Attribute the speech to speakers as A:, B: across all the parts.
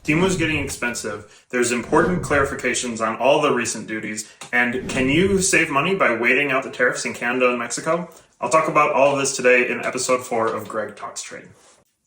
A: TEMU is getting expensive. There's important clarifications on all the recent duties. And can you save money by waiting out the tariffs in Canada and Mexico? I'll talk about all of this today in episode 4 of Greg Talks Trade.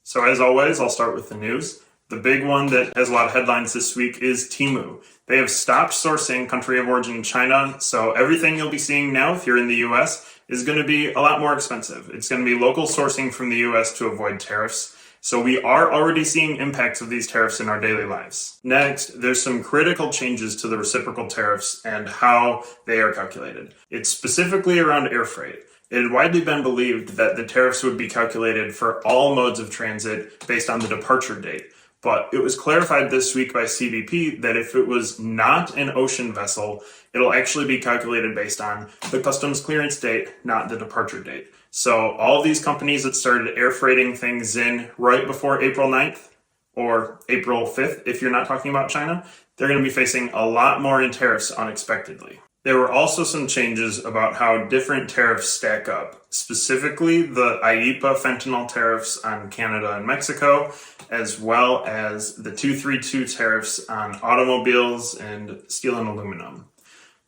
A: So as always, I'll start with the news. The big one that has a lot of headlines this week is TEMU. They have stopped sourcing country of origin in China, so everything you'll be seeing now if you're in the US is going to be a lot more expensive. It's going to be local sourcing from the US to avoid tariffs. So we are already seeing impacts of these tariffs in our daily lives. Next, there's some critical changes to the reciprocal tariffs and how they are calculated. It's specifically around air freight. It had widely been believed that the tariffs would be calculated for all modes of transit based on the departure date. But it was clarified this week by CBP that if it was not an ocean vessel, it'll actually be calculated based on the customs clearance date, not the departure date. So all of these companies that started air freighting things in right before April 9th or April 5th, if you're not talking about China, they're going to be facing a lot more in tariffs unexpectedly. There were also some changes about how different tariffs stack up, specifically the IEEPA fentanyl tariffs on Canada and Mexico, as well as the 232 tariffs on automobiles and steel and aluminum.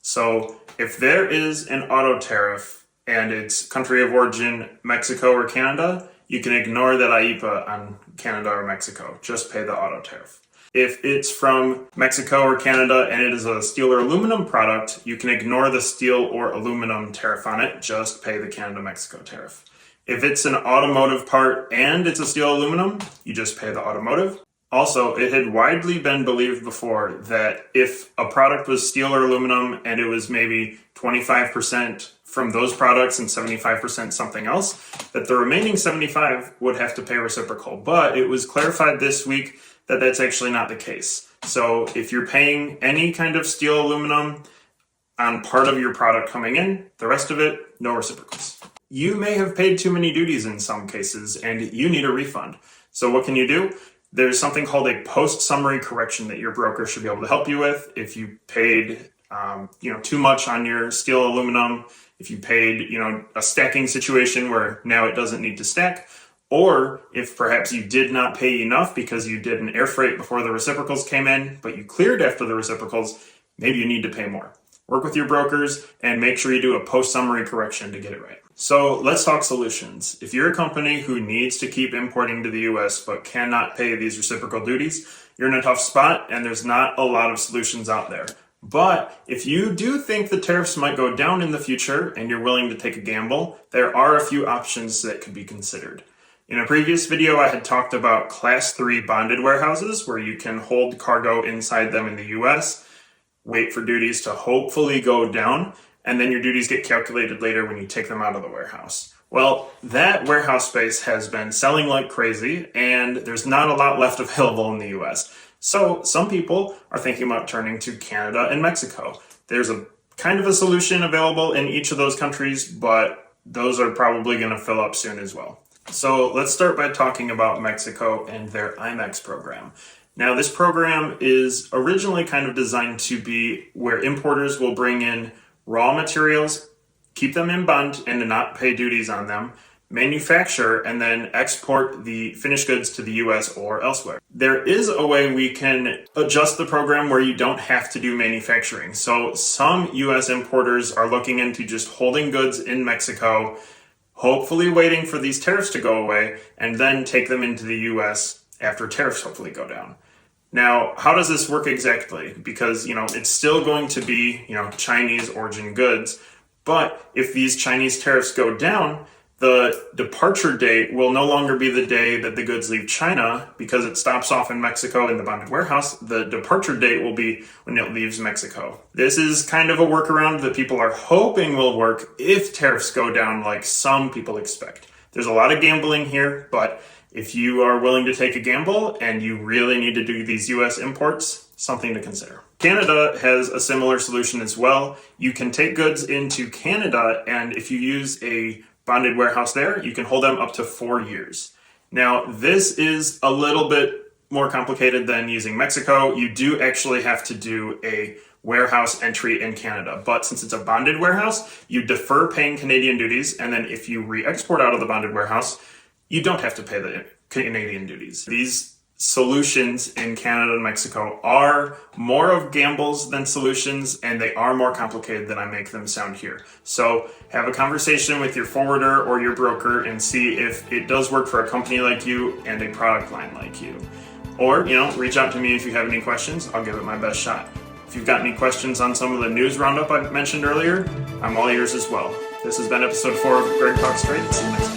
A: So if there is an auto tariff and it's country of origin Mexico or Canada, you can ignore that IEEPA on Canada or Mexico. Just pay the auto tariff. If it's from Mexico or Canada and it is a steel or aluminum product, you can ignore the steel or aluminum tariff on it, just pay the Canada-Mexico tariff. If it's an automotive part and it's a steel aluminum, you just pay the automotive. Also, it had widely been believed before that if a product was steel or aluminum and it was maybe 25% from those products and 75% something else, that the remaining 75 would have to pay reciprocal. But it was clarified this week that that's actually not the case. So if you're paying any kind of steel aluminum on part of your product coming in, the rest of it, no reciprocals. You may have paid too many duties in some cases and you need a refund. So what can you do? There's something called a post-summary correction that your broker should be able to help you with. If you paid too much on your steel aluminum, if you paid a stacking situation where now it doesn't need to stack, or if perhaps you did not pay enough because you did an air freight before the reciprocals came in, but you cleared after the reciprocals, maybe you need to pay more. Work with your brokers and make sure you do a post-summary correction to get it right. So let's talk solutions. If you're a company who needs to keep importing to the US but cannot pay these reciprocal duties, you're in a tough spot and there's not a lot of solutions out there. But if you do think the tariffs might go down in the future and you're willing to take a gamble, there are a few options that could be considered. In a previous video, I had talked about Class 3 bonded warehouses where you can hold cargo inside them in the US, wait for duties to hopefully go down, and then your duties get calculated later when you take them out of the warehouse. Well, that warehouse space has been selling like crazy, and there's not a lot left available in the US. So some people are thinking about turning to Canada and Mexico. There's a kind of a solution available in each of those countries, but those are probably going to fill up soon as well. So let's start by talking about Mexico and their IMEX program. Now, this program is originally kind of designed to be where importers will bring in raw materials, keep them in bond and to not pay duties on them, manufacture, and then export the finished goods to the US or elsewhere. There is a way we can adjust the program where you don't have to do manufacturing. So some US importers are looking into just holding goods in Mexico, hopefully waiting for these tariffs to go away, and then take them into the US after tariffs hopefully go down. Now, how does this work exactly? Because, it's still going to be, Chinese origin goods, but if these Chinese tariffs go down, the departure date will no longer be the day that the goods leave China because it stops off in Mexico in the bonded warehouse. The departure date will be when it leaves Mexico. This is kind of a workaround that people are hoping will work if tariffs go down like some people expect. There's a lot of gambling here, but if you are willing to take a gamble and you really need to do these US imports, something to consider. Canada has a similar solution as well. You can take goods into Canada, and if you use a bonded warehouse there, you can hold them up to 4 years. Now, this is a little bit more complicated than using Mexico. You do actually have to do a warehouse entry in Canada, but since it's a bonded warehouse, you defer paying Canadian duties, and then if you re-export out of the bonded warehouse, you don't have to pay the Canadian duties. These solutions in Canada and Mexico are more of gambles than solutions, and they are more complicated than I make them sound here. So have a conversation with your forwarder or your broker and see if it does work for a company like you and a product line like you. Or, reach out to me if you have any questions. I'll give it my best shot. If you've got any questions on some of the news roundup I mentioned earlier, I'm all ears as well. This has been episode 4 of Greg Talks Trade. See you next time.